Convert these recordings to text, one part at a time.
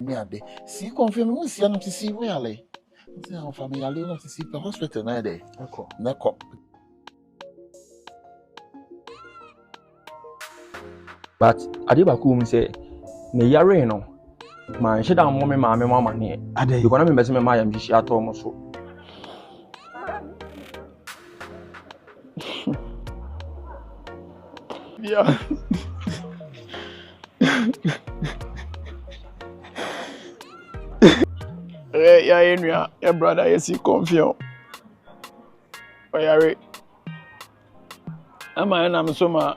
me ade. See confirm we see am to see we ale. Say our family ale no to see the hospital na dey. Nako. But ade ba ku say me yare no. Man she da mo me ma me mama ne. Ade. Because na me bese me ma yam shi ato mo so. Yeah. Yeah, enua, your brother you see confused. Oyare. Ama na me so ma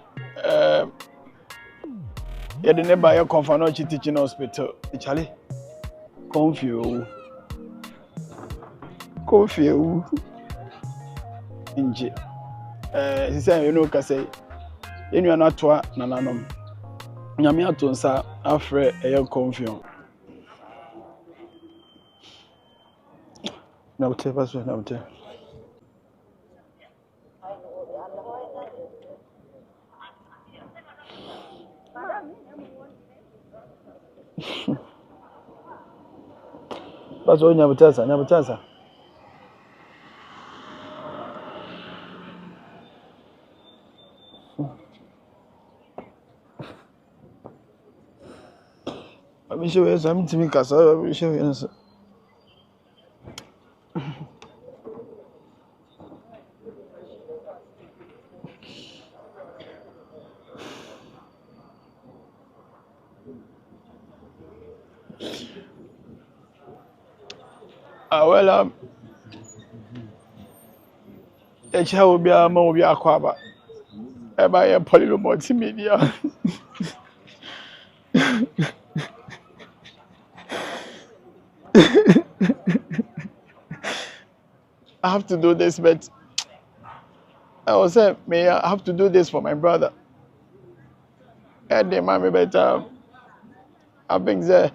you the neighbor you come for no teaching hospital. Charlie. Confused. Inje. He say you know ka say enua na toa nananom. Nyame atonsa afre e confused. Na wote paso na wote. Paso nyabutasa. Abi show yes am timi kasa abi show yes. Well echa obi ama obi akwaba. Eba ye polilo multimedia. I have to do this, but I was saying, may I have to do this for my brother. And the mommy, but I think that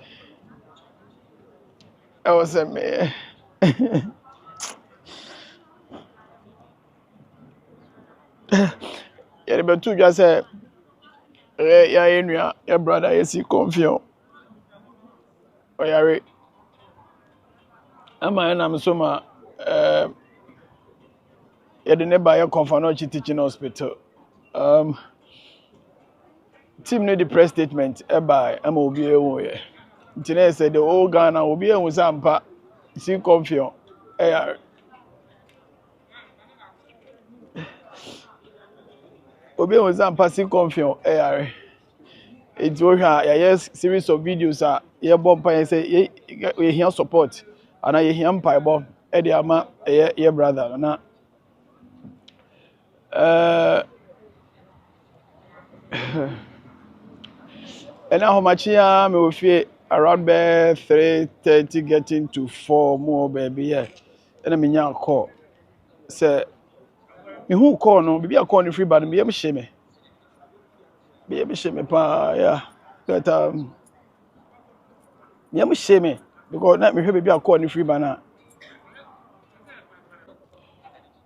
I was saying, may yeah, but two just say, yeah, your brother is confused. Oyare. Ama na me so ma you the neighbor you come for no teaching hospital. Team need the press statement by am obi ewo ye. Ntina say the whole Ghana obi ewo sampa see confused. Obi ewo sampa see confused. It's what yes series of videos are ye bomb pa say ye hear support and ye hear mpa bo e dey ama ye brother na and how much ya me will feel around be 3:30 getting to 4 more baby yeah and me nya call say me who call no be call no free bad me am shame pa yeah that me am shame because na me hwe be call no free bad na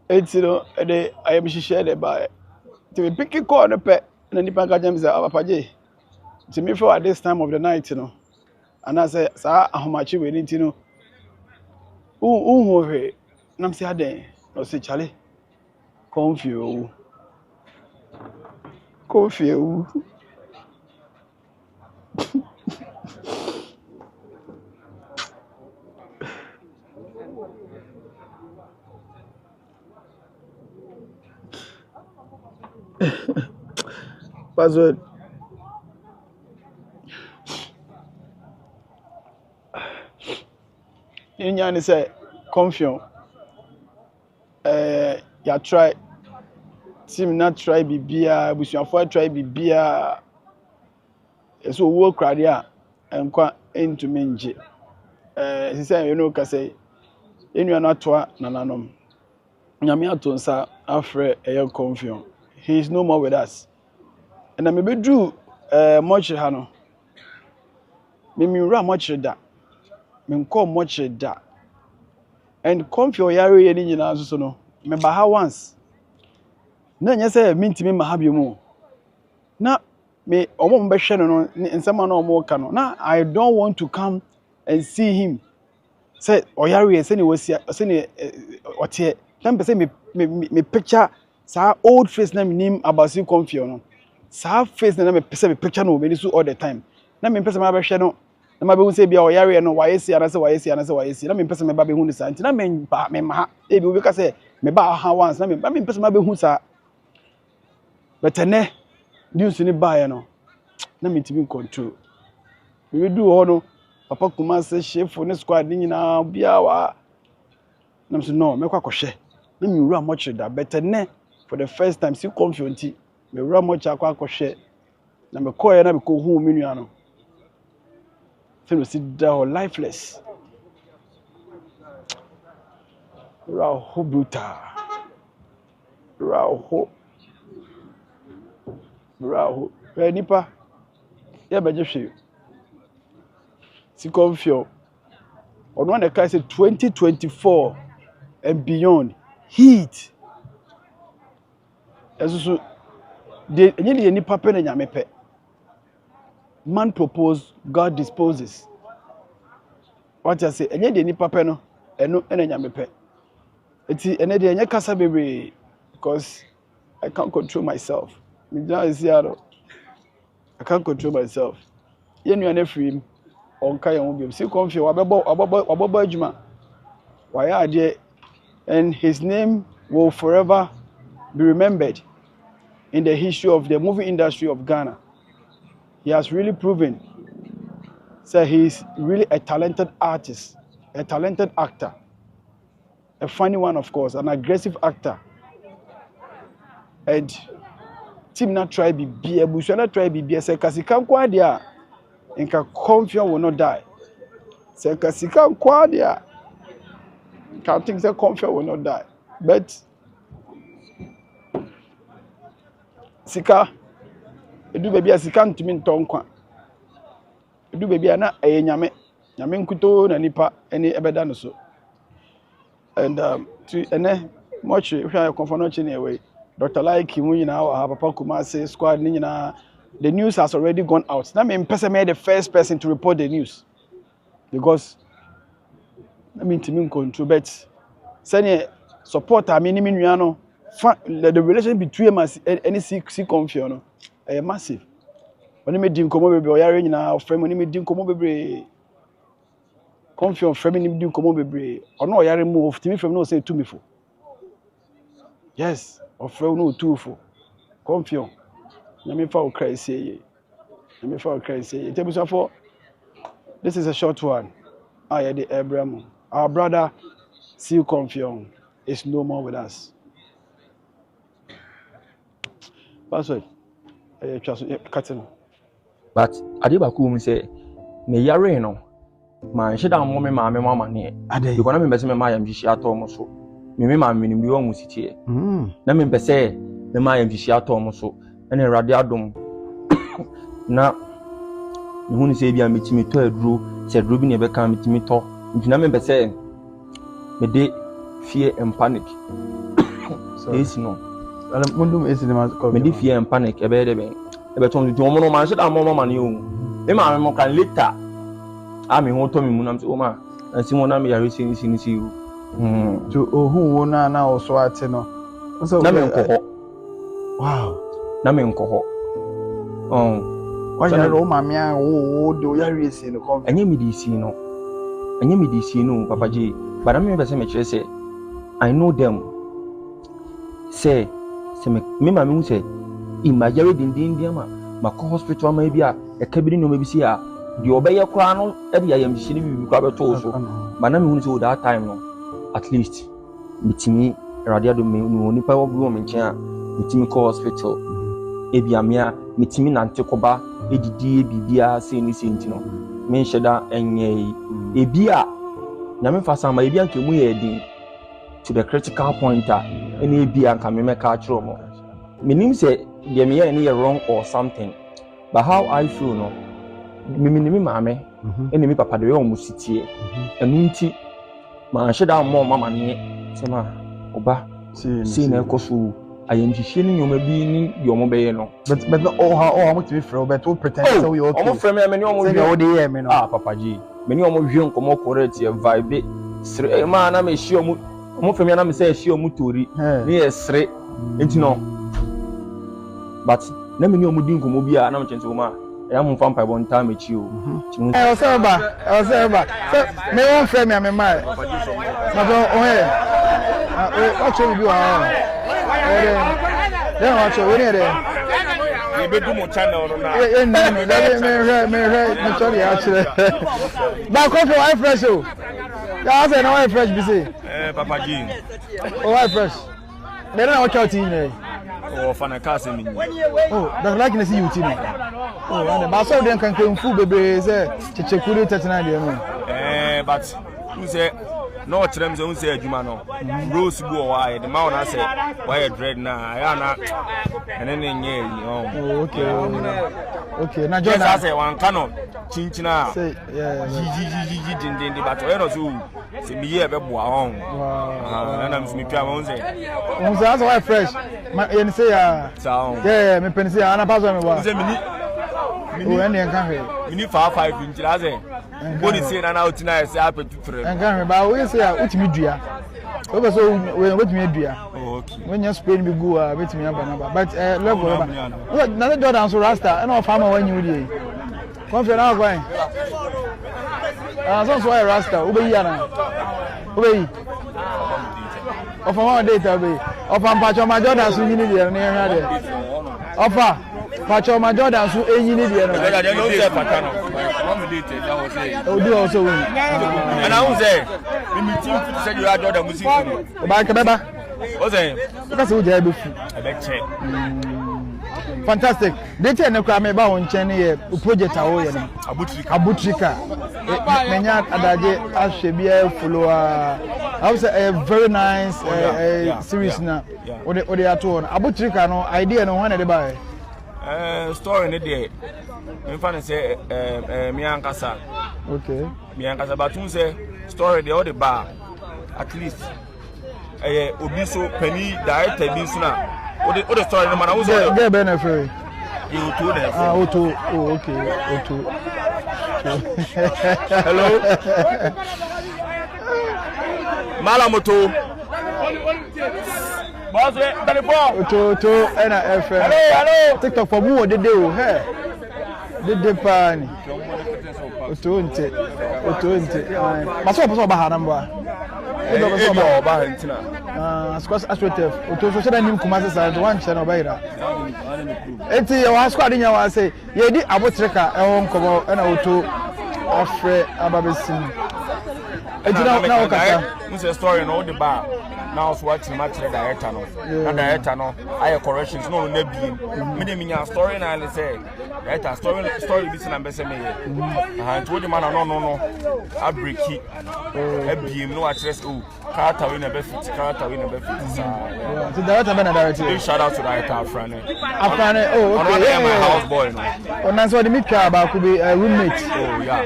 it's no dey I am share the by to be pick call no pe na nipa ka jam say apaje to me for at this time of the night you know and I say sa ahomachi we ni no who he nam say aden no say Charlie confused password you say confused ya try team not try bibia busuafo try bibia so wo krade a enkwa into menje he say you know ka say enu na toa nananom nyame atonsa afre confused he is no more with us and me bedru much ha no me ra much da me nko much da and confused yare ye ni nyina so no me ba ha once na nya say mintimi ma ha bi mu na me omo mbehwe no nsema na omo ka no na I don't want to come and see him. Say oyare say ne wasi say ne ote. Na me say me picture sa old face na me nim abasi confio no. Sa face na me pese me picture no me so all the time. Na me pese ma be hwe no. Na ma be hu say bia oyare no wayesi ana say wayesi. Na me pese me ba be hu ni sa. Nti na me ma e bi obi ka say me ba ha once na me pese ma be hu sa. But ene news ni ba ya no. Na me timi control. We do ho no. Papa kuma say chef ne squad ni nyina bia wa. Na me say no, me kwa kohwe. Na me wura much that but ene for the first time see confident me wura much akwa kohwe. Na me call ya na me ko hu me nua no. Say no sit down lifeless. Raho brutal. Raho. Nipa. Ya beje hwe. Si confio. Ono na kai say 2024 and beyond. Heat. Esusu de enye de nipa pe na nyame pe. Man propose, God disposes. What I say, enye de nipa pe no, eno na nyame pe. Eti ene de enye kasa bebre because I can't control myself. Me just see I can't control myself. Ye nua free him on kai on bi. See confio wababo adwuma. Why ade and his name will forever be remembered in the history of the movie industry of Ghana. He has really proven that he's really a talented artist, a talented actor, a funny one, of course, an aggressive actor. And team not try be we should not try be say kasika nkwa dia nka confidence will not die. Say kasika nkwa dia can't think say confidence will not die. But sika edu baby asika ntimi ntonkwa edu baby ana nyame nkuto na nipa eni ebeda no so. And to ene much we are confirmation anyway. Dr. Like mu nyina wa Papa Kumase squad ni nyina, the news has already gone out. Na me person me the first person to report the news because I mean to me control bet send support me ni nua no the relation between us any see confio no massive. When me din komo bebre oyare nyina frame when me din komo bebre confio frame ni din komo bebre ono oyare mu of timi frame no say to me for yes of frame no too for confio nyame fa o cry say nyame fa o cry say tebusa for this is a short one the Abraham our brother see confio is no more with us. Password cutting. But ade ba ku mu say me yare no man hye da mo me ma me mama ne you gonna me be say me ma yam hye ato mo so me ma me nim bi won sitie na me be say me ma yam hye ato mo so na Awurade adom na me hu ni say bia me timi to aduro se aduro bi ne be kan me timi to ntina me be say me de fear and panic so yes no mundum esinema me de fear and panic e be de be e be ton di omo no man hye da mo mama ne o me ma me mo kan later ami ho to mi mu nam se o ma ansi mo na me yare si to ohun wo na oso ate no so na me nkoho wow na me nkoho why you know mama ya wo do yare si no come enye me di si no papa ji but am me say me kire say I know them say me ma me hu say imagine dindin ma ko hospital ma bia e ka bi no ma bi si a di obeye kra no e bia yam hye ni bi kra beto so ma na me hu say that time no at least bitimi radio do me ni pa wo bi wo me nchen a bitimi ko hospital e bia me a bitimi nante koba edidi bibia se ni se ntino me nhyeda enye e bia na me fa sama e bia nke mu ye din to the critical point any bia nka me meka kiro mo menim say dia me any wrong or something but how I feel no me maame ene me papa de we omo sitie enu nti ma hyeda mo mama ne sema oba si na ekoso ayemhihie ni nyoma bi ni yomo beye no but how much we feel but we pretend so we okay omo frame me ni omo say o dey hear me no papa ji many of you come correct your vibe. Man, I'm a sure mo femi na me say hie omutori na yesre entino but na me ni omudi nkomo bia na mchense wo ma ya mo fampa bo nta mechi o o se ba me won fe me mai na bo o he o che bi wa o che we ni de e be du mo channel no na me tori a chire ba ko fe wa fresh o ya say na wa fresh bi say Papa G. Oh, why fresh? They don't watch out in Oh, fan a car semi. Oh, that's like to see you, Tina. Oh, and the Basso then can come food, baby, say, Chichekuri 39. But who say, no, Trems don't say, Jumano. Rose go why the man I say, why a dread now, I am not. And then, oh, okay, now just I say one canon, Chinchina. Say, yeah, but where was you? See me here, baby, home. And I'm Smith. That's why fresh. You say, yeah, me penny, and a puzzle. Oh, and then come here. We need 5 inches. What is saying out tonight? Say, happy to friend. And come here, but we say, what me do? Over so what me do? When you Spain, we go with me, but level. Another Jordan, so Rasta, and our farmer when you do. Come for now, going. That's why Rasta, obey. Of our data, of Pacho Major, so you need the near offer. Pacho Major, so you need the oh, do also win. And I was there. We meet you to say you are Jordan music. What's that? That's what they have. Fantastic. They tell me crime about one channel project away. Abutrika. Menya adaje ashebia follower. I was a very nice series now. What they are doing. Abutrika no idea no one they buy. Story in the day. In fact, say Miankasa. Okay. Miankasa, but you say story the other bar. At least. Obiso penny director Binsuna. What the story no man was there benefit. You too there. Oh, okay. Hello. Malamoto. Boss, telephone. To FM. Hello. TikTok for more the day. Hey. The pan. Otunte. Maso paso ba hanamba. Squash astroturf. Oto so na nim kuma sasa one channel bayira. Enti wa squad nya wa say ye di abotreka e won kobo na oto afre ababesim. Enti na okata. Mu story no the bar. Now so watching match director no. Na director no aye corrections no na biem. Me dey minya story na le say director story bi na be say me here. And what the man no a breaki. E biem no a stress oh. Character we never fit. So director be na director. Big shout out to director Afrane. Oh, okay. Yeah, my house boy no. Oh, so the mika ba could be a roommate. Oh yeah.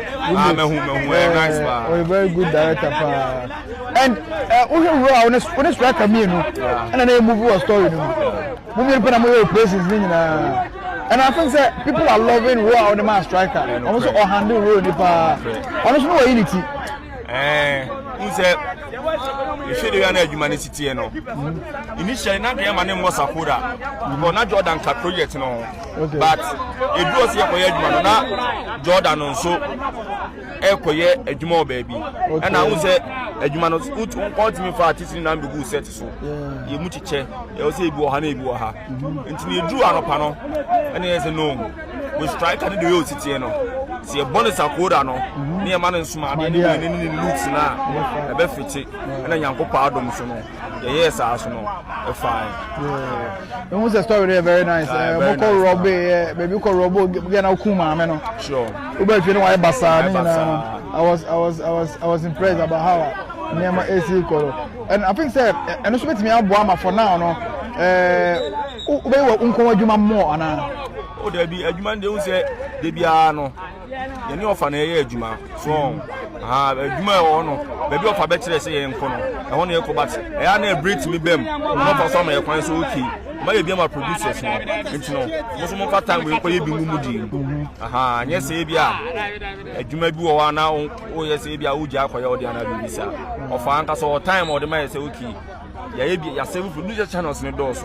Nice ba. Oh, a very good director pa. And when it's like a me no. And then move a story no. Movie put am places na. And I think that people are loving Raw on the man striker. Also or handle Raw nipa. Honestly no unity. Who said you should have an humanity no. Initially na dey man was Sakura. Because na Jordan ka project no. But it was here for Edman na Jordan on so ekoye edwuma baby. And I who say edwuma no ultimate for artist na be good set so. Ye mu chiche e o say ebi o ha na ebi o ha. Ntini edu anopa no. And he say no. We strike at the city no. See a bonus Sakura no. Near man and smart ni looks na. Ebe fiti. And then yanko pardon so no. Yes, no. Fine. It was a story there very nice. Moko Robbie, baby ko Robo get na kuma no. Sure. Ube fi no why basa I was impressed about how Nema AC Koro. And I think say and also bet me aboama for now no. Ube wo nko adwuma mo ana. Oh there be adwuma dey say dey bia no. Ye ni ofa na ye adwuma. So adwuma e wo no. Baby ofa be kire say ye nko no. E ho na e ko but e ya na breathe me bem. No for some e kwan so okay. my be my producers no nti no mo so mo fa time we ko ye bi mu di aha anye se bia adwuma bi wo wa na o ye se bia wo gya akoya o de ana bi bisa of anka so time o de ma say okay ya ye bi ya save producer channels ne doors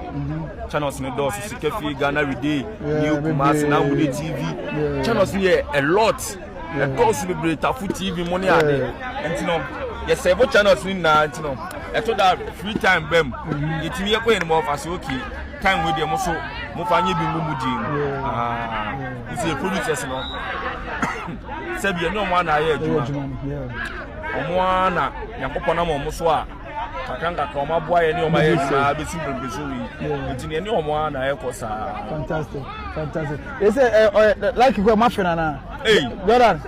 Sikafi Ghana Everyday New Kumasi na Wudi TV channels here a lot the doors be great Tafu TV money ade nti no ya save channels ni na nti no e to that free time bem yetimi ye ko en mo fa so okay time we dey mo so mo fa nye bi mu di it's a producers no sabi no mo na ye adwuma omo ana yakopɔ na mo so a kakanga ka omo aboa ye ne omo ye na be simple be so wi nti ne omo ana ye ko sa fantastic they say like you go mafia na hey Jordan